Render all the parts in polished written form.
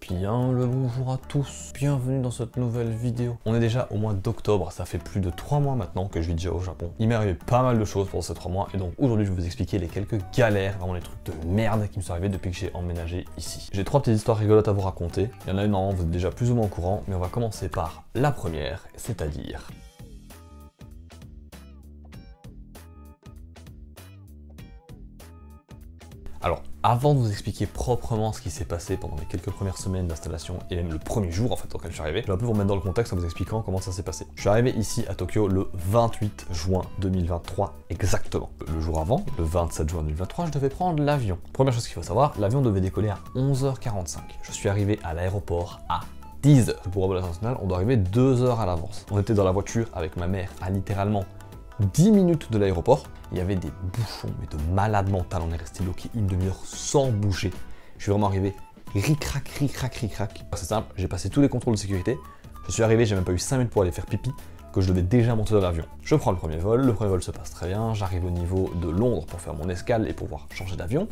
Bien le bonjour à tous, bienvenue dans cette nouvelle vidéo. On est déjà au mois d'octobre, ça fait plus de 3 mois maintenant que je vis déjà au Japon. Il m'est arrivé pas mal de choses pendant ces 3 mois et donc aujourd'hui je vais vous expliquer les quelques galères, vraiment les trucs de merde qui me sont arrivés depuis que j'ai emménagé ici. J'ai 3 petites histoires rigolotes à vous raconter, il y en a une normalement vous êtes déjà plus ou moins au courant, mais on va commencer par la première, c'est-à-dire... Alors, avant de vous expliquer proprement ce qui s'est passé pendant les quelques premières semaines d'installation et même le premier jour en fait auquel je suis arrivé, je vais un peu vous remettre dans le contexte en vous expliquant comment ça s'est passé. Je suis arrivé ici à Tokyo le 28 juin 2023 exactement. Le jour avant, le 27 juin 2023, je devais prendre l'avion. Première chose qu'il faut savoir, l'avion devait décoller à 11h45. Je suis arrivé à l'aéroport à 10h. Pour un vol international, on doit arriver 2 heures à l'avance. On était dans la voiture avec ma mère à littéralement 10 minutes de l'aéroport, il y avait des bouchons, mais de malade mental, on est resté bloqué une demi-heure sans bouger. Je suis vraiment arrivé ric-rac, ric-rac, ric-rac. C'est simple, j'ai passé tous les contrôles de sécurité, je suis arrivé, j'ai même pas eu 5 minutes pour aller faire pipi, que je devais déjà monter dans l'avion. Je prends le premier vol se passe très bien, j'arrive au niveau de Londres pour faire mon escale et pouvoir changer d'avion.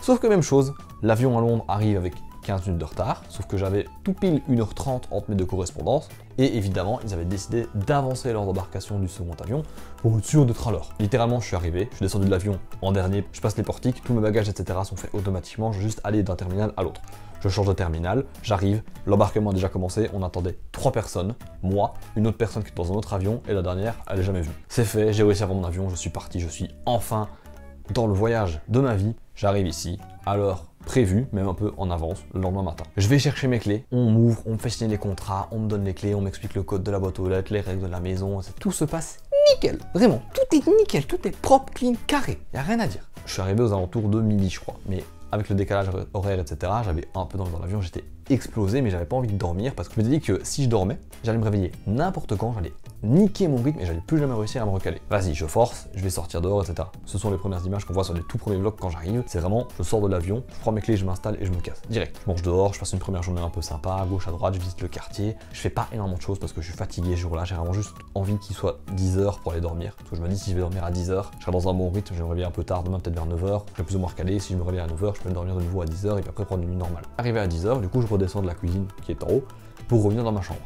Sauf que même chose, l'avion à Londres arrive avec 15 minutes de retard, sauf que j'avais tout pile 1h30 entre mes deux correspondances, et évidemment, ils avaient décidé d'avancer l'heure d'embarcation du second avion pour être sûr d'être à l'heure. Littéralement, je suis arrivé, je suis descendu de l'avion en dernier, je passe les portiques, tous mes bagages, etc. sont faits automatiquement, je vais juste aller d'un terminal à l'autre. Je change de terminal, j'arrive, l'embarquement a déjà commencé, on attendait 3 personnes, moi, une autre personne qui est dans un autre avion, et la dernière, elle n'est jamais vue. C'est fait, j'ai réussi à avoir mon avion, je suis parti, je suis enfin dans le voyage de ma vie. J'arrive ici, à l'heure prévu, même un peu en avance, le lendemain matin. Je vais chercher mes clés, on m'ouvre, on me fait signer les contrats, on me donne les clés, on m'explique le code de la boîte aux lettres, les règles de la maison, tout se passe nickel, vraiment, tout est nickel, tout est propre, clean, carré, y a rien à dire. Je suis arrivé aux alentours de midi je crois, mais avec le décalage horaire, etc., j'avais un peu dans l'avion, j'étais explosé, mais j'avais pas envie de dormir parce que je me disais que si je dormais, j'allais me réveiller n'importe quand, j'allais niquer mon rythme et j'allais plus jamais réussir à me recaler. Vas-y, je force, je vais sortir dehors, etc. Ce sont les premières images qu'on voit sur les tout premiers vlogs quand j'arrive. C'est vraiment, je sors de l'avion, je prends mes clés, je m'installe et je me casse. Direct. Je mange dehors, je passe une première journée un peu sympa, à gauche, à droite, je visite le quartier. Je fais pas énormément de choses parce que je suis fatigué ce jour-là. J'ai vraiment juste envie qu'il soit 10h pour aller dormir. Parce que je me dis, si je vais dormir à 10h, je serai dans un bon rythme, je vais me réveiller un peu tard, demain peut-être vers 9h. Je vais plus ou moins recalé. Si je me réveille à 9h, je peux dormir de nouveau à 10h et puis après prendre une nuit normale. Arrivé à 10h, du coup, je redescends de la cuisine qui est en haut pour revenir dans ma chambre.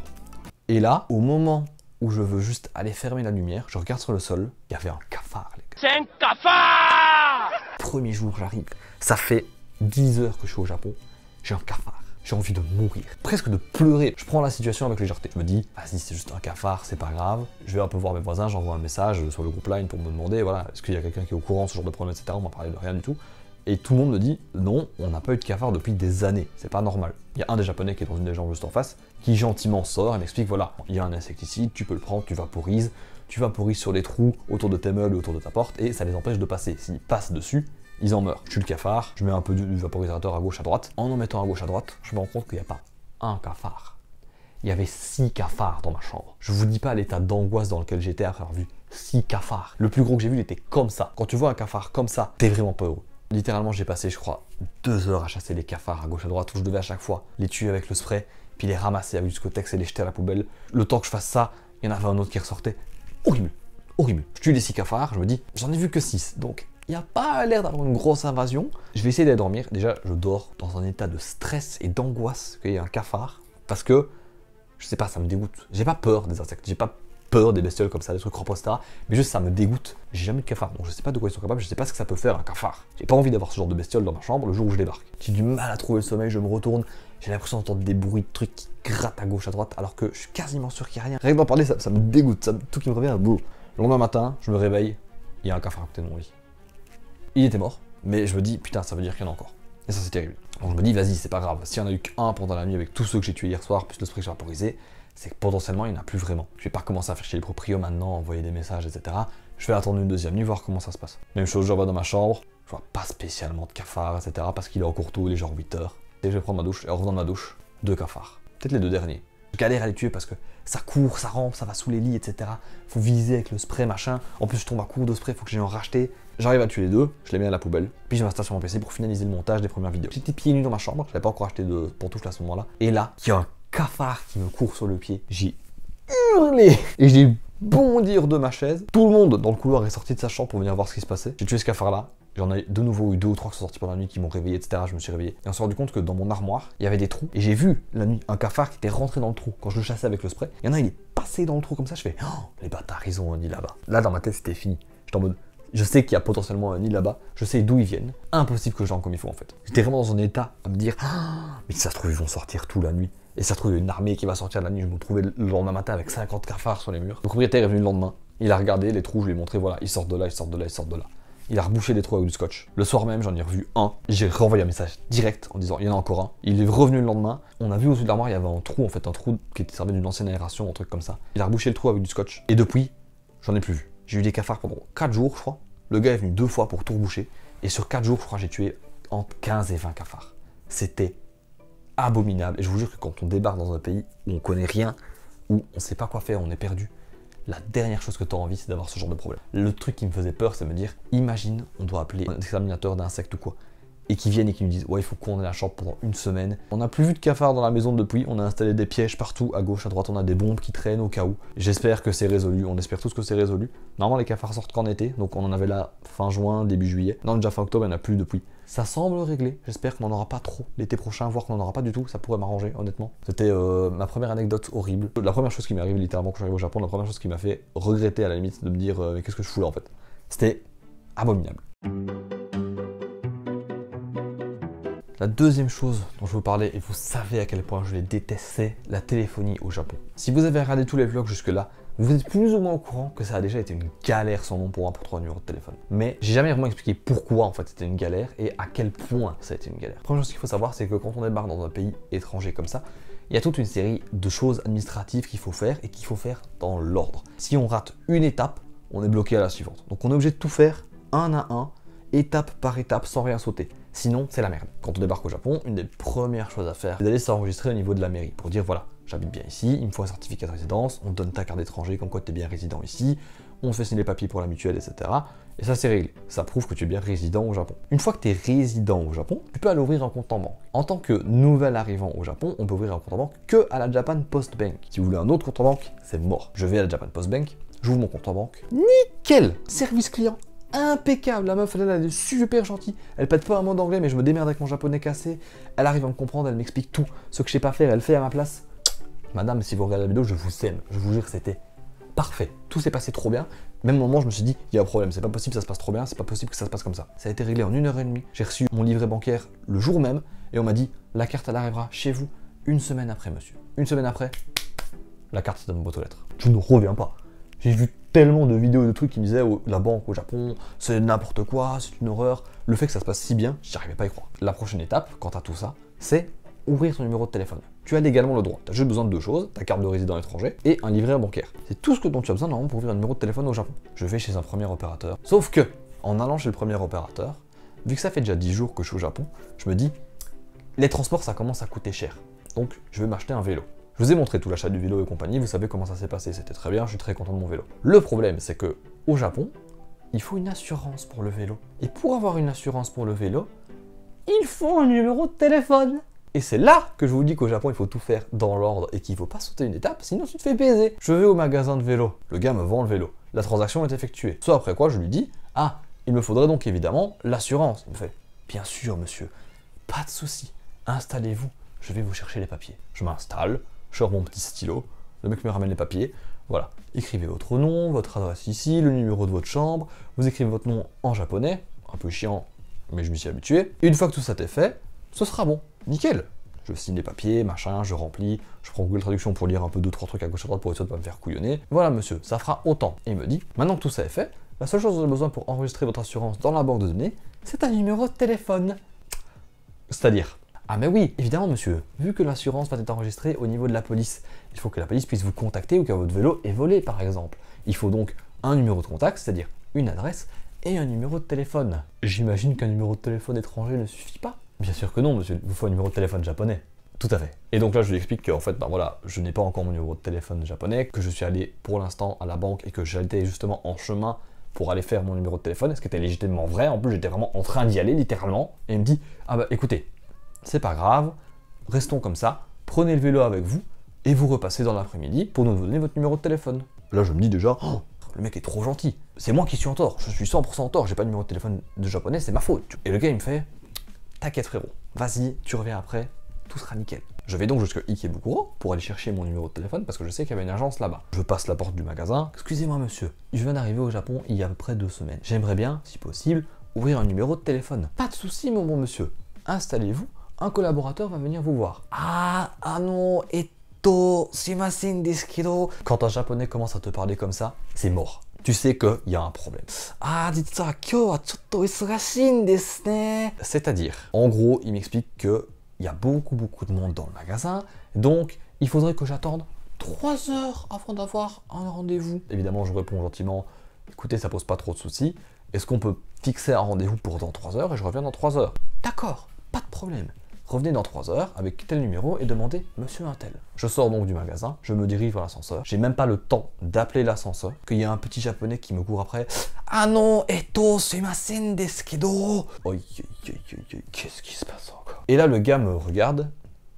Et là, au moment où je veux juste aller fermer la lumière, je regarde sur le sol, il y avait un cafard, les gars. C'est un cafard! Premier jour, j'arrive, ça fait 10 heures que je suis au Japon, j'ai un cafard. J'ai envie de mourir, presque de pleurer. Je prends la situation avec légèreté. Je me dis, vas-y, c'est juste un cafard, c'est pas grave. Je vais un peu voir mes voisins, j'envoie un message sur le groupe Line pour me demander, voilà, est-ce qu'il y a quelqu'un qui est au courant de ce genre de problème, etc. On m'a parlé de rien du tout. Et tout le monde me dit, non, on n'a pas eu de cafard depuis des années, c'est pas normal. Il y a un des japonais qui est dans une des jambes juste en face, qui gentiment sort et m'explique, voilà, il y a un insecticide, tu peux le prendre, tu vaporises sur les trous autour de tes meubles, autour de ta porte, et ça les empêche de passer. S'ils passent dessus, ils en meurent. Je tue le cafard, je mets un peu du vaporisateur à gauche à droite. En mettant à gauche à droite, je me rends compte qu'il n'y a pas un cafard. Il y avait 6 cafards dans ma chambre. Je vous dis pas l'état d'angoisse dans lequel j'étais après avoir vu 6 cafards. Le plus gros que j'ai vu, il était comme ça. Quand tu vois un cafard comme ça, t'es vraiment pas heureux. Littéralement, j'ai passé, je crois, 2 heures à chasser les cafards à gauche à droite, où je devais à chaque fois les tuer avec le spray, puis les ramasser avec du Scotex et les jeter à la poubelle. Le temps que je fasse ça, il y en avait un autre qui ressortait. Horrible, horrible. Je tue les 6 cafards, je me dis, j'en ai vu que 6, donc il n'y a pas l'air d'avoir une grosse invasion. Je vais essayer d'aller dormir. Déjà, je dors dans un état de stress et d'angoisse qu'il y ait un cafard, parce que, je sais pas, ça me dégoûte. J'ai pas peur des insectes, j'ai pas peur des bestioles comme ça, des trucs etc. Mais juste ça me dégoûte. J'ai jamais eu de cafard, donc je sais pas de quoi ils sont capables, je sais pas ce que ça peut faire un cafard. J'ai pas envie d'avoir ce genre de bestiole dans ma chambre le jour où je débarque. J'ai du mal à trouver le sommeil, je me retourne, j'ai l'impression d'entendre des bruits de trucs qui grattent à gauche à droite, alors que je suis quasiment sûr qu'il n'y a rien. Rien que d'en parler, ça me dégoûte, tout qui me revient à bout. Le lendemain matin, je me réveille, il y a un cafard à côté de mon lit. Il était mort, mais je me dis, putain, ça veut dire qu'il y en a encore. Et ça c'est terrible. Donc je me dis, vas-y, c'est pas grave, s'il y en a eu qu'un pendant la nuit avec tous ceux que j'ai tués hier soir, plus le spray que j'ai vaporisé, c'est que potentiellement il n'y en a plus vraiment. Je vais pas commencer à faire chez les proprios maintenant, envoyer des messages, etc. Je vais attendre une deuxième nuit, voir comment ça se passe. Même chose, je vais dans ma chambre, je vois pas spécialement de cafards, etc. parce qu'il est encore tôt, il est genre 8 h. Et je vais prendre ma douche, et en revenant de ma douche, 2 cafards. Peut-être les 2 derniers. Je galère à les tuer parce que ça court, ça rampe, ça va sous les lits, etc. Faut viser avec le spray, machin. En plus, je tombe à court de spray, faut que j'aille en racheter. J'arrive à tuer les 2, je les mets à la poubelle. Puis je m'installe sur mon PC pour finaliser le montage des premières vidéos. J'étais pieds nus dans ma chambre, j'avais pas encore acheté de pantoufles à ce moment-là. Et là, il y a un cafard qui me court sur le pied. J'ai hurlé et j'ai bondir de ma chaise. Tout le monde dans le couloir est sorti de sa chambre pour venir voir ce qui se passait. J'ai tué ce cafard-là. J'en ai de nouveau eu 2 ou 3 qui sont sortis pendant la nuit, qui m'ont réveillé, etc. Je me suis réveillé. Et on s'est rendu compte que dans mon armoire, il y avait des trous. Et j'ai vu la nuit un cafard qui était rentré dans le trou. Quand je le chassais avec le spray, il y en a, il est passé dans le trou comme ça. Je fais, oh, les bâtards, ils ont un nid là-bas. Là, dans ma tête, c'était fini. J'étais en mode, je sais qu'il y a potentiellement un nid là-bas. Je sais d'où ils viennent. Impossible que je dorme comme il faut en fait. J'étais vraiment dans un état à me dire, oh, mais si ça se trouve, ils vont sortir tout la nuit. Et ça se trouve, il y a une armée qui va sortir la nuit. Je me trouvais le lendemain matin avec 50 cafards sur les murs. Le propriétaire est venu le lendemain. Il a regardé les trous, je lui ai montré, voilà, ils sortent de là, ils sortent de là, ils sortent de là. Il a rebouché les trous avec du scotch. Le soir même, j'en ai revu un. J'ai renvoyé un message direct en disant, il y en a encore un. Il est revenu le lendemain. On a vu au-dessus de l'armoire, il y avait un trou, en fait, un trou qui servait d'une ancienne aération, un truc comme ça. Il a rebouché le trou avec du scotch. Et depuis, j'en ai plus vu. J'ai eu des cafards pendant 4 jours, je crois. Le gars est venu 2 fois pour tout reboucher. Et sur 4 jours, je crois, j'ai tué entre 15 et 20 cafards. C'était abominable. Et je vous jure que quand on débarque dans un pays où on connaît rien, où on sait pas quoi faire, on est perdu, la dernière chose que tu as envie, c'est d'avoir ce genre de problème. Le truc qui me faisait peur, c'est de me dire, imagine, on doit appeler un exterminateur d'insectes ou quoi, et qui viennent et qui nous disent, ouais, il faut qu'on ait la chambre pendant une semaine. On n'a plus vu de cafards dans la maison depuis, on a installé des pièges partout, à gauche, à droite, on a des bombes qui traînent au cas où. J'espère que c'est résolu, on espère tous que c'est résolu. Normalement, les cafards sortent qu'en été, donc on en avait là fin juin, début juillet. Non, déjà fin octobre, il n'y en a plus depuis. Ça semble réglé, j'espère qu'on n'en aura pas trop l'été prochain, voire qu'on n'en aura pas du tout, ça pourrait m'arranger honnêtement. C'était ma première anecdote horrible. La première chose qui m'est arrivée littéralement quand je suis arrivé au Japon, la première chose qui m'a fait regretter à la limite de me dire mais qu'est-ce que je fous là en fait. C'était abominable. La deuxième chose dont je vous parlais, et vous savez à quel point je les déteste, c'est la téléphonie au Japon. Si vous avez regardé tous les vlogs jusque-là, vous êtes plus ou moins au courant que ça a déjà été une galère sans nom pour un pour 3 numéros de téléphone. Mais j'ai jamais vraiment expliqué pourquoi en fait c'était une galère et à quel point ça a été une galère. La première chose qu'il faut savoir, c'est que quand on débarque dans un pays étranger comme ça, il y a toute une série de choses administratives qu'il faut faire et qu'il faut faire dans l'ordre. Si on rate une étape, on est bloqué à la suivante. Donc on est obligé de tout faire un à un, étape par étape, sans rien sauter. Sinon, c'est la merde. Quand on débarque au Japon, une des premières choses à faire, c'est d'aller s'enregistrer au niveau de la mairie pour dire voilà, j'habite bien ici, il me faut un certificat de résidence, on te donne ta carte d'étranger comme quoi tu es bien résident ici, on te fait signer les papiers pour la mutuelle, etc. Et ça, c'est réglé. Ça prouve que tu es bien résident au Japon. Une fois que tu es résident au Japon, tu peux aller ouvrir un compte en banque. En tant que nouvel arrivant au Japon, on peut ouvrir un compte en banque que à la Japan Post Bank. Si vous voulez un autre compte en banque, c'est mort. Je vais à la Japan Post Bank, j'ouvre mon compte en banque. Nickel! Service client impeccable, la meuf elle est super gentille, elle pète pas un mot d'anglais mais je me démerde avec mon japonais cassé, elle arrive à me comprendre, elle m'explique tout, ce que je sais pas faire, elle fait à ma place. Madame, si vous regardez la vidéo, je vous aime, je vous jure c'était parfait, tout s'est passé trop bien, même moment je me suis dit, il y a un problème, c'est pas possible que ça se passe trop bien, c'est pas possible que ça se passe comme ça. Ça a été réglé en 1h30, j'ai reçu mon livret bancaire le jour même, et on m'a dit, la carte elle arrivera chez vous 1 semaine après monsieur. 1 semaine après, la carte est dans ma boîte aux lettres. Je ne reviens pas. J'ai vu tellement de vidéos de trucs qui me disaient la banque au Japon, c'est n'importe quoi, c'est une horreur. Le fait que ça se passe si bien, j'arrivais pas à y croire. La prochaine étape, quant à tout ça, c'est ouvrir ton numéro de téléphone. Tu as légalement le droit. Tu as juste besoin de 2 choses, ta carte de résident étranger et un livret bancaire. C'est tout ce dont tu as besoin normalement pour ouvrir un numéro de téléphone au Japon. Je vais chez un premier opérateur. Sauf que, en allant chez le premier opérateur, vu que ça fait déjà 10 jours que je suis au Japon, je me dis, les transports ça commence à coûter cher. Donc je vais m'acheter un vélo. Je vous ai montré tout l'achat du vélo et compagnie, vous savez comment ça s'est passé, c'était très bien, je suis très content de mon vélo. Le problème, c'est que au Japon, il faut une assurance pour le vélo. Et pour avoir une assurance pour le vélo, il faut un numéro de téléphone. Et c'est là que je vous dis qu'au Japon, il faut tout faire dans l'ordre et qu'il ne faut pas sauter une étape, sinon tu te fais baiser. Je vais au magasin de vélo, le gars me vend le vélo. La transaction est effectuée. Soit après quoi, je lui dis, ah, il me faudrait donc évidemment l'assurance. Il me fait, bien sûr monsieur, pas de souci, installez-vous, je vais vous chercher les papiers. Je m'installe. Je sors mon petit stylo, le mec me ramène les papiers, voilà. Écrivez votre nom, votre adresse ici, le numéro de votre chambre, vous écrivez votre nom en japonais, un peu chiant, mais je m'y suis habitué. Et une fois que tout ça est fait, ce sera bon, nickel. Je signe les papiers, machin, je remplis, je prends Google Traduction pour lire un peu 2-3 trucs à gauche à droite pour essayer de pas me faire couillonner. Voilà monsieur, ça fera autant. Et il me dit, maintenant que tout ça est fait, la seule chose dont vous avez besoin pour enregistrer votre assurance dans la banque de données, c'est un numéro de téléphone. C'est-à-dire, ah mais oui, évidemment monsieur, vu que l'assurance va être enregistrée au niveau de la police, il faut que la police puisse vous contacter ou que votre vélo est volé par exemple. Il faut donc un numéro de contact, c'est-à-dire une adresse et un numéro de téléphone. J'imagine qu'un numéro de téléphone étranger ne suffit pas. Bien sûr que non monsieur, il vous faut un numéro de téléphone japonais. Tout à fait. Et donc là je lui explique qu'en fait, ben voilà, je n'ai pas encore mon numéro de téléphone japonais, que je suis allé pour l'instant à la banque et que j'étais justement en chemin pour aller faire mon numéro de téléphone, ce qui était légitimement vrai, en plus j'étais vraiment en train d'y aller littéralement, et il me dit, ah bah écoutez, c'est pas grave, restons comme ça, prenez le vélo avec vous et vous repassez dans l'après-midi pour nous donner votre numéro de téléphone. Là je me dis déjà, oh, le mec est trop gentil. C'est moi qui suis en tort, je suis 100% en tort, j'ai pas de numéro de téléphone de japonais, c'est ma faute. Et le gars il me fait, t'inquiète frérot, vas-y, tu reviens après, tout sera nickel. Je vais donc jusqu'à Ikebukuro pour aller chercher mon numéro de téléphone parce que je sais qu'il y avait une agence là-bas. Je passe la porte du magasin. Excusez-moi monsieur, je viens d'arriver au Japon il y a à peu près 2 semaines. J'aimerais bien, si possible, ouvrir un numéro de téléphone. Pas de souci mon bon monsieur. Installez-vous, un collaborateur va venir vous voir. Ah non, shimasen desu kedo. Quand un japonais commence à te parler comme ça, c'est mort. Tu sais qu'il y a un problème. Ah, jitsu wa kyou wa chotto isugashii desu ne. C'est-à-dire, en gros, il m'explique que il y a beaucoup de monde dans le magasin, donc il faudrait que j'attende 3 heures avant d'avoir un rendez-vous. Évidemment, je réponds gentiment, écoutez, ça pose pas trop de soucis, est-ce qu'on peut fixer un rendez-vous pour dans 3 heures et je reviens dans 3 heures? D'accord, pas de problème. Revenez dans 3 heures avec tel numéro et demandez monsieur un tel. Je sors donc du magasin, je me dirige vers l'ascenseur. J'ai même pas le temps d'appeler l'ascenseur, qu'il y a un petit japonais qui me court après. Ah non, shimasen desu kedo. Qu'est-ce qui se passe encore? Et là, le gars me regarde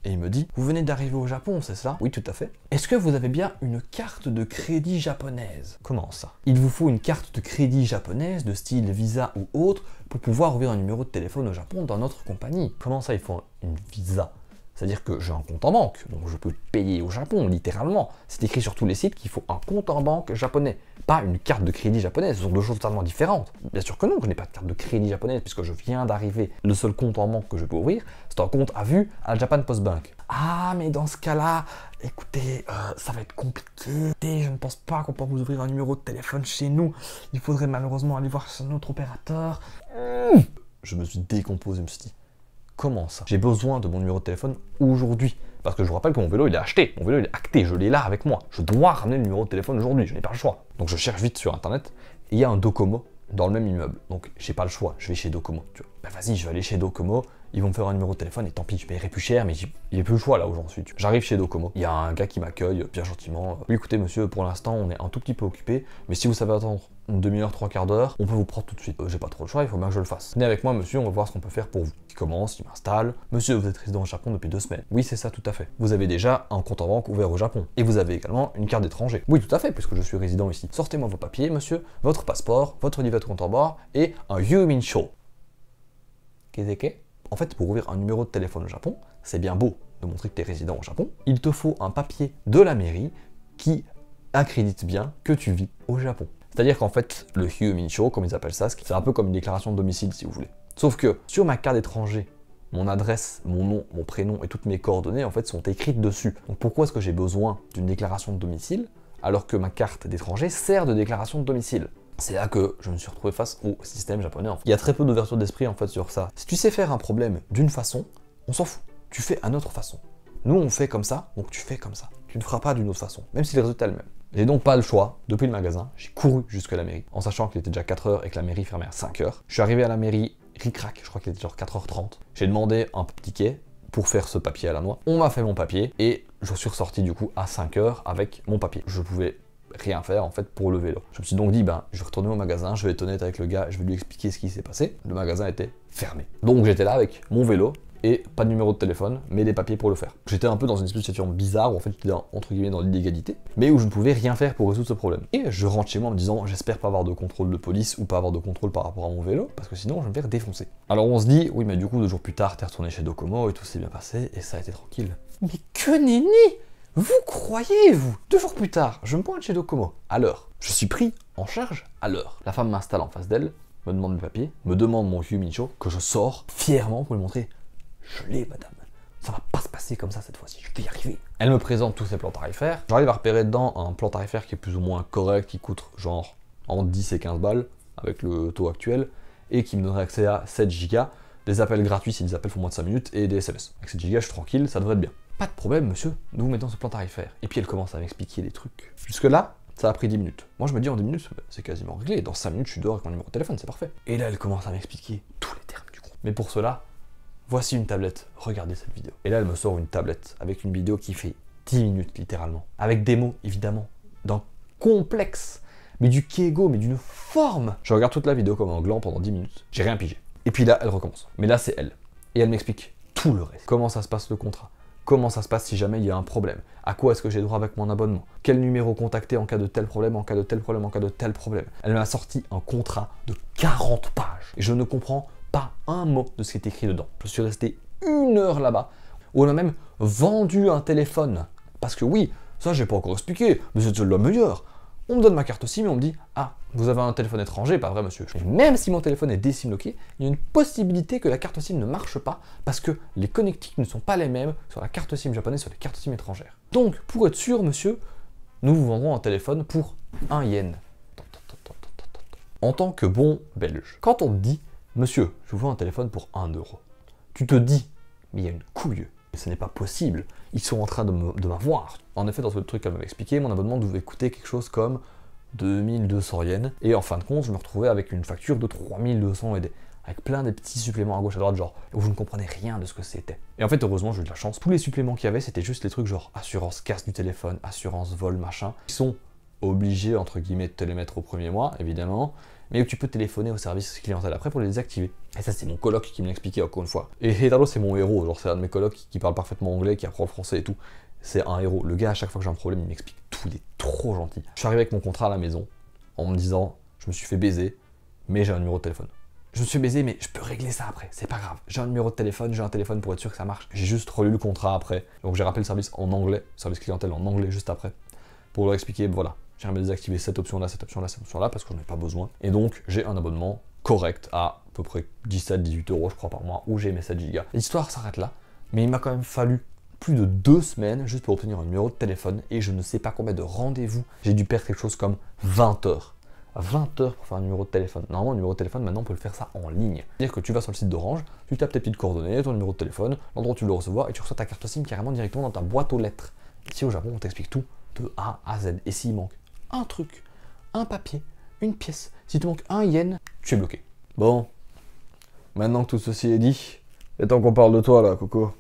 et il me dit, vous venez d'arriver au Japon, c'est ça? Oui, tout à fait. Est-ce que vous avez bien une carte de crédit japonaise? Comment ça? Il vous faut une carte de crédit japonaise de style Visa ou autre pour pouvoir ouvrir un numéro de téléphone au Japon dans notre compagnie. Comment ça, il faut une Visa? C'est-à-dire que j'ai un compte en banque, donc je peux payer au Japon, littéralement. C'est écrit sur tous les sites qu'il faut un compte en banque japonais, pas une carte de crédit japonaise. Ce sont deux choses totalement différentes. Bien sûr que non, je n'ai pas de carte de crédit japonaise puisque je viens d'arriver. Le seul compte en banque que je peux ouvrir, c'est un compte à vue à la Japan Post Bank. Ah, mais dans ce cas-là, écoutez, ça va être compliqué. Je ne pense pas qu'on peut vous ouvrir un numéro de téléphone chez nous. Il faudrait malheureusement aller voir chez notre opérateur. Je me suis décomposé, je me suis dit, comment ça? J'ai besoin de mon numéro de téléphone aujourd'hui. Parce que je vous rappelle que mon vélo il est acheté, mon vélo il est acté, je l'ai là avec moi. Je dois ramener le numéro de téléphone aujourd'hui, je n'ai pas le choix. Donc je cherche vite sur internet et il y a un Docomo dans le même immeuble. Donc j'ai pas le choix, je vais chez Docomo. Tu vois. Bah vas-y, je vais aller chez Docomo, ils vont me faire un numéro de téléphone et tant pis, je paierai plus cher, mais il n'y a plus le choix là où j'en suis. J'arrive chez Docomo, il y a un gars qui m'accueille bien gentiment. Oui, écoutez monsieur, pour l'instant on est un tout petit peu occupé, mais si vous savez attendre une demi-heure, 3/4 d'heure, on peut vous prendre tout de suite. J'ai pas trop le choix, il faut bien que je le fasse. Venez avec moi monsieur, on va voir ce qu'on peut faire pour vous. Il commence, il m'installe. Monsieur, vous êtes résident au Japon depuis 2 semaines. Oui, c'est ça, tout à fait. Vous avez déjà un compte en banque ouvert au Japon. Et vous avez également une carte d'étranger. Oui, tout à fait, puisque je suis résident ici. Sortez-moi vos papiers, monsieur, votre passeport, votre livret de compte en banque et un Yuminsho. Qu'est-ce? En fait, pour ouvrir un numéro de téléphone au Japon, c'est bien beau de montrer que tu es résident au Japon. Il te faut un papier de la mairie qui accrédite bien que tu vis au Japon. C'est-à-dire qu'en fait, le Yuminsho, comme ils appellent ça, c'est un peu comme une déclaration de domicile, si vous voulez. Sauf que sur ma carte d'étranger, mon adresse, mon nom, mon prénom et toutes mes coordonnées, en fait, sont écrites dessus. Donc pourquoi est-ce que j'ai besoin d'une déclaration de domicile alors que ma carte d'étranger sert de déclaration de domicile? C'est là que je me suis retrouvé face au système japonais. Il y a très peu d'ouverture d'esprit en fait sur ça. Si tu sais faire un problème d'une façon, on s'en fout. Tu fais à notre façon. Nous, on fait comme ça, donc tu fais comme ça. Tu ne feras pas d'une autre façon, même si le résultat est le même. J'ai donc pas le choix. Depuis le magasin, j'ai couru jusqu'à la mairie, en sachant qu'il était déjà 4 heures et que la mairie fermait à 5 heures. Je suis arrivé à la mairie, ric-rac, je crois qu'il était genre 4h30. J'ai demandé un petit ticket pour faire ce papier à la noix. On m'a fait mon papier et je suis ressorti du coup à 5 heures avec mon papier. Je pouvais rien faire en fait pour le vélo. Je me suis donc dit, ben, je vais retourner au magasin, je vais être honnête avec le gars, je vais lui expliquer ce qui s'est passé. Le magasin était fermé. Donc j'étais là avec mon vélo et pas de numéro de téléphone, mais des papiers pour le faire. J'étais un peu dans une espèce de situation bizarre où en fait j'étais entre guillemets dans l'illégalité, mais où je ne pouvais rien faire pour résoudre ce problème. Et je rentre chez moi en me disant, j'espère pas avoir de contrôle de police ou pas avoir de contrôle par rapport à mon vélo, parce que sinon je vais me faire défoncer. Alors on se dit, oui mais du coup 2 jours plus tard, t'es retourné chez Docomo et tout s'est bien passé et ça a été tranquille. Mais que nenni! Vous croyez, vous? 2 jours plus tard, je me pointe chez Docomo, à l'heure. Je suis pris en charge à l'heure. La femme m'installe en face d'elle, me demande mes papiers, me demande mon Yuminsho, que je sors fièrement pour lui montrer. Je l'ai, madame. Ça va pas se passer comme ça cette fois-ci, je vais y arriver. Elle me présente tous ses plans tarifaires. J'arrive à repérer dedans un plan tarifaire qui est plus ou moins correct, qui coûte genre entre 10 et 15 balles, avec le taux actuel, et qui me donnerait accès à 7 Go, des appels gratuits si les appels font moins de 5 minutes, et des SMS. Avec 7 Go, je suis tranquille, ça devrait être bien. Pas de problème, monsieur, nous vous mettons ce plan tarifaire. Et puis elle commence à m'expliquer des trucs. Jusque-là, ça a pris 10 minutes. Moi je me dis en 10 minutes, c'est quasiment réglé. Dans 5 minutes, je suis dehors avec mon numéro de téléphone, c'est parfait. Et là, elle commence à m'expliquer tous les termes du groupe. Mais pour cela, voici une tablette, regardez cette vidéo. Et là, elle me sort une tablette avec une vidéo qui fait 10 minutes littéralement. Avec des mots, évidemment, d'un complexe, mais du keigo, mais d'une forme. Je regarde toute la vidéo comme un gland pendant 10 minutes. J'ai rien pigé. Et puis là, elle recommence. Mais là, c'est elle. Et elle m'explique tout le reste. Comment ça se passe le contrat? Comment ça se passe si jamais il y a un problème? À quoi est-ce que j'ai droit avec mon abonnement? Quel numéro contacter en cas de tel problème, en cas de tel problème, en cas de tel problème? Elle m'a sorti un contrat de 40 pages. Et je ne comprends pas un mot de ce qui est écrit dedans. Je suis resté 1 heure là-bas, où elle m'a même vendu un téléphone. Parce que oui, ça j'ai pas encore expliqué, mais c'est le meilleur. On me donne ma carte SIM et on me dit « Ah, vous avez un téléphone étranger, pas vrai monsieur ?» Et même si mon téléphone est désimloqué, il y a une possibilité que la carte SIM ne marche pas parce que les connectiques ne sont pas les mêmes sur la carte SIM japonaise et sur les cartes SIM étrangères. Donc, pour être sûr, monsieur, nous vous vendrons un téléphone pour 1 yen. En tant que bon belge, quand on te dit « Monsieur, je vous vends un téléphone pour 1 euro », tu te dis « Mais il y a une couille. Ce n'est pas possible. Ils sont en train de m'avoir. » En effet, dans ce truc qu'elle m'avait expliqué, mon abonnement devait coûter quelque chose comme 2200 yens. Et en fin de compte, je me retrouvais avec une facture de 3200 et avec plein de petits suppléments à gauche à droite, genre, où je ne comprenais rien de ce que c'était. Et en fait, heureusement, j'ai eu de la chance. Tous les suppléments qu'il y avait, c'était juste les trucs genre assurance casse du téléphone, assurance vol, machin, qui sont obligés, entre guillemets, de te les mettre au premier mois, évidemment, mais où tu peux téléphoner au service clientèle après pour les désactiver. Et ça, c'est mon coloc qui me l'expliquait encore une fois. Et Hitaro, c'est mon héros, genre, c'est un de mes colocs qui parle parfaitement anglais, qui apprend le français et tout. C'est un héros. Le gars, à chaque fois que j'ai un problème, il m'explique tout, il est trop gentil. Je suis arrivé avec mon contrat à la maison, en me disant, je me suis fait baiser, mais j'ai un numéro de téléphone. Je me suis baisé, mais je peux régler ça après, c'est pas grave. J'ai un numéro de téléphone, j'ai un téléphone pour être sûr que ça marche. J'ai juste relu le contrat après, donc j'ai rappelé le service en anglais, le service clientèle en anglais juste après, pour leur expliquer, voilà, j'aimerais désactiver cette option-là, cette option-là, cette option-là, parce que j'en ai pas besoin. Et donc, j'ai un abonnement correct à peu près 17-18 euros, je crois, par mois, où j'ai mes 7 Go. L'histoire s'arrête là, mais il m'a quand même fallu plus de 2 semaines juste pour obtenir un numéro de téléphone, et je ne sais pas combien de rendez-vous. J'ai dû perdre quelque chose comme 20 heures. 20 heures pour faire un numéro de téléphone. Normalement, un numéro de téléphone, maintenant, on peut le faire ça en ligne. C'est-à-dire que tu vas sur le site d'Orange, tu tapes tes petites coordonnées, ton numéro de téléphone, l'endroit où tu veux le recevoir, et tu reçois ta carte SIM carrément directement dans ta boîte aux lettres. Ici, au Japon, on t'explique tout de A à Z. Et s'il manque un truc, un papier, une pièce, si te manque 1 yen, tu es bloqué. Bon, maintenant que tout ceci est dit, il est temps qu'on parle de toi, là, Coco.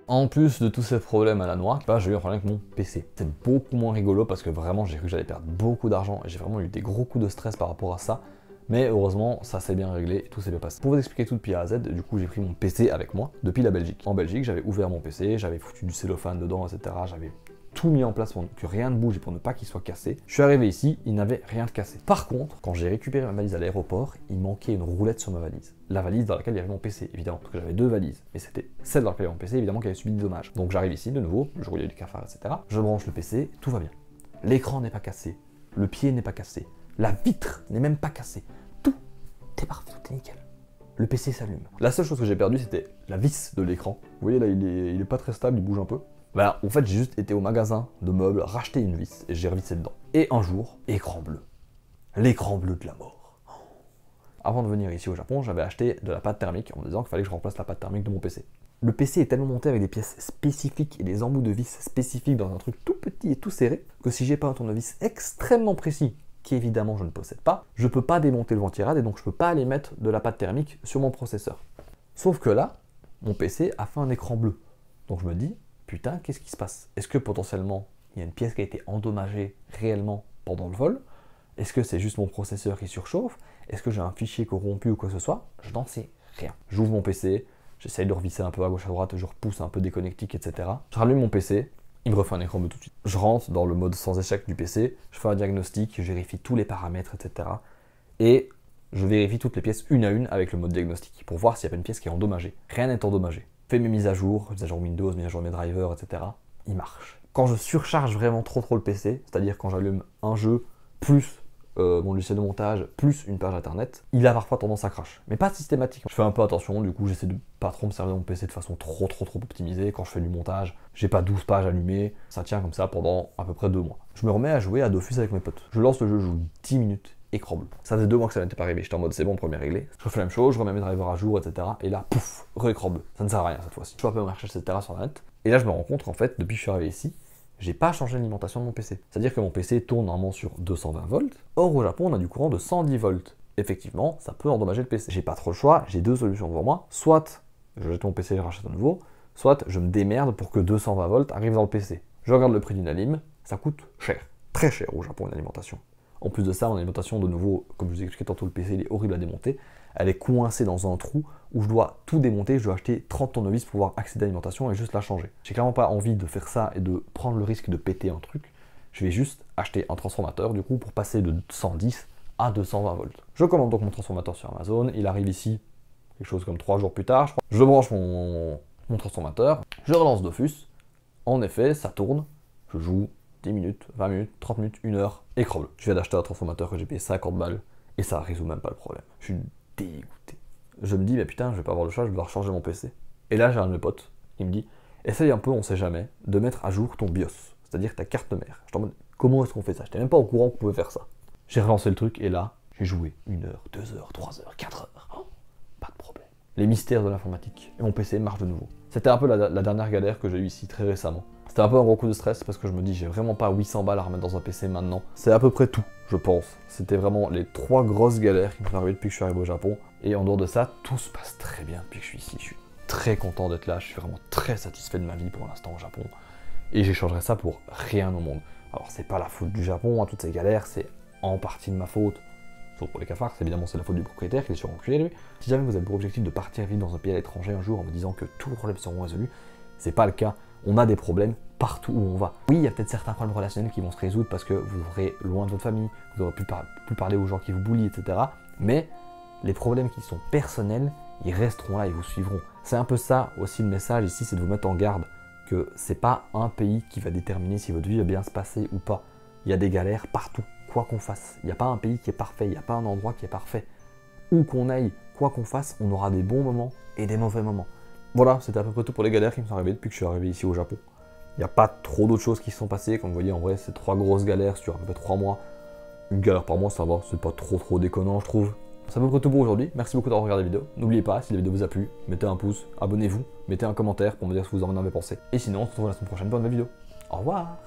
En plus de tous ces problèmes à la noix, bah, j'ai eu un problème avec mon PC. C'est beaucoup moins rigolo parce que vraiment j'ai cru que j'allais perdre beaucoup d'argent et j'ai vraiment eu des gros coups de stress par rapport à ça. Mais heureusement, ça s'est bien réglé et tout s'est bien passé. Pour vous expliquer tout depuis A à Z, du coup j'ai pris mon PC avec moi depuis la Belgique. En Belgique, j'avais ouvert mon PC, j'avais foutu du cellophane dedans, etc. J'avais tout mis en place pour que rien ne bouge et pour ne pas qu'il soit cassé. Je suis arrivé ici, il n'avait rien de cassé. Par contre, quand j'ai récupéré ma valise à l'aéroport, il manquait une roulette sur ma valise. La valise dans laquelle il y avait mon PC, évidemment, parce que j'avais 2 valises. Mais c'était celle dans laquelle il y avait mon PC, évidemment, qui avait subi des dommages. Donc j'arrive ici, de nouveau, le jour où il y a eu des cafards, etc. Je branche le PC, tout va bien. L'écran n'est pas cassé, le pied n'est pas cassé, la vitre n'est même pas cassée. Tout est parfait, tout est nickel. Le PC s'allume. La seule chose que j'ai perdue, c'était la vis de l'écran. Vous voyez là, il est pas très stable, il bouge un peu. Bah, en fait, j'ai juste été au magasin de meubles, racheter une vis et j'ai revissé dedans. Et un jour, écran bleu. L'écran bleu de la mort. Avant de venir ici au Japon, j'avais acheté de la pâte thermique en me disant qu'il fallait que je remplace la pâte thermique de mon PC. Le PC est tellement monté avec des pièces spécifiques et des embouts de vis spécifiques dans un truc tout petit et tout serré que si j'ai pas un tournevis extrêmement précis, qui évidemment je ne possède pas, je peux pas démonter le ventirad et donc je peux pas aller mettre de la pâte thermique sur mon processeur. Sauf que là, mon PC a fait un écran bleu. Donc je me dis, putain, qu'est-ce qui se passe? Est-ce que potentiellement, il y a une pièce qui a été endommagée réellement pendant le vol? Est-ce que c'est juste mon processeur qui surchauffe? Est-ce que j'ai un fichier corrompu ou quoi que ce soit? Je n'en sais rien. J'ouvre mon PC, j'essaye de revisser un peu à gauche à droite, je repousse un peu des connectiques, etc. Je rallume mon PC, il me refait un écran bleu tout de suite. Je rentre dans le mode sans échec du PC, je fais un diagnostic, je vérifie tous les paramètres, etc. Et je vérifie toutes les pièces une à une avec le mode diagnostic pour voir s'il n'y a pas une pièce qui est endommagée. Rien n'est endommagé. Fais mes mises à jour Windows, mise à jour mes drivers, etc. Il marche. Quand je surcharge vraiment trop le PC, c'est-à-dire quand j'allume un jeu, plus mon logiciel de montage, plus une page internet, il a parfois tendance à crash. Mais pas systématiquement. Je fais un peu attention, du coup j'essaie de pas trop me servir de mon PC de façon trop optimisée. Quand je fais du montage, j'ai pas 12 pages allumées, ça tient comme ça pendant à peu près 2 mois. Je me remets à jouer à Dofus avec mes potes. Je lance le jeu, je joue 10 minutes. Écran bleu. Ça faisait 2 mois que ça n'était pas arrivé, j'étais en mode c'est bon, premier réglé. Je refais la même chose, je remets mes drivers à jour, etc. Et là, pouf, re-écran bleu. Ça ne sert à rien cette fois-ci. Je fais un peu ma recherche, etc. sur la net. Et là, je me rends compte qu'en fait, depuis que je suis arrivé ici, j'ai pas changé l'alimentation de mon PC. C'est-à-dire que mon PC tourne normalement sur 220 volts. Or, au Japon, on a du courant de 110 volts. Effectivement, ça peut endommager le PC. J'ai pas trop le choix, j'ai 2 solutions devant moi. Soit je jette mon PC et je rachète un nouveau, soit je me démerde pour que 220 volts arrivent dans le PC. Je regarde le prix d'une alim, ça coûte cher. Très cher au Japon, une alimentation. En plus de ça, mon alimentation, de nouveau, comme je vous ai expliqué tantôt, le PC il est horrible à démonter. elle est coincée dans un trou où je dois tout démonter, je dois acheter 30 tournevis pour pouvoir accéder à l'alimentation et juste la changer. J'ai clairement pas envie de faire ça et de prendre le risque de péter un truc. Je vais juste acheter un transformateur du coup pour passer de 110 à 220 volts. Je commande donc mon transformateur sur Amazon, il arrive ici quelque chose comme 3 jours plus tard, je crois. Je branche mon transformateur, je relance Dofus, en effet ça tourne, je joue 10 minutes, 20 minutes, 30 minutes, 1 heure, écran bleu. Je viens d'acheter un transformateur que j'ai payé 50 balles et ça résout même pas le problème. Je suis dégoûté. Je me dis, mais putain, je vais pas avoir le choix, je vais devoir changer mon PC. Et là, j'ai un de mes potes, il me dit, essaye un peu, on sait jamais, de mettre à jour ton BIOS, c'est-à-dire ta carte mère. Je t'en demande, comment est-ce qu'on fait ça? J'étais même pas au courant qu'on pouvait faire ça. J'ai relancé le truc et là, j'ai joué 1 heure, 2 heures, 3 heures, 4 heures. Oh, pas de problème. Les mystères de l'informatique. Et mon PC marche de nouveau. C'était un peu la dernière galère que j'ai eue ici très récemment. C'était un peu un gros coup de stress parce que je me dis, j'ai vraiment pas 800 balles à remettre dans un PC maintenant. C'est à peu près tout, je pense. C'était vraiment les 3 grosses galères qui me sont arrivées depuis que je suis arrivé au Japon. Et en dehors de ça, tout se passe très bien depuis que je suis ici. Je suis très content d'être là, je suis vraiment très satisfait de ma vie pour l'instant au Japon. Et j'échangerais ça pour rien au monde. Alors c'est pas la faute du Japon, hein, toutes ces galères, c'est en partie de ma faute. Sauf pour les cafards, évidemment c'est la faute du propriétaire qui est surenculé lui. Si jamais vous avez pour objectif de partir vivre dans un pays à l'étranger un jour en me disant que tous les problèmes seront résolus, c'est pas le cas. On a des problèmes partout où on va. Oui, il y a peut-être certains problèmes relationnels qui vont se résoudre parce que vous aurez loin de votre famille, vous aurez pu parler aux gens qui vous boulient, etc. Mais les problèmes qui sont personnels, ils resteront là, ils vous suivront. C'est un peu ça aussi le message ici, c'est de vous mettre en garde que c'est pas un pays qui va déterminer si votre vie va bien se passer ou pas. Il y a des galères partout, quoi qu'on fasse. Il n'y a pas un pays qui est parfait, il n'y a pas un endroit qui est parfait. Où qu'on aille, quoi qu'on fasse, on aura des bons moments et des mauvais moments. Voilà, c'était à peu près tout pour les galères qui me sont arrivées depuis que je suis arrivé ici au Japon. Il n'y a pas trop d'autres choses qui se sont passées. Comme vous voyez, en vrai, c'est 3 grosses galères sur à peu près 3 mois. Une galère par mois, ça va, c'est pas trop déconnant, je trouve. C'est à peu près tout pour aujourd'hui. Merci beaucoup d'avoir regardé la vidéo. N'oubliez pas, si la vidéo vous a plu, mettez un pouce, abonnez-vous, mettez un commentaire pour me dire ce que vous en avez pensé. Et sinon, on se retrouve la semaine prochaine pour une nouvelle vidéo. Au revoir!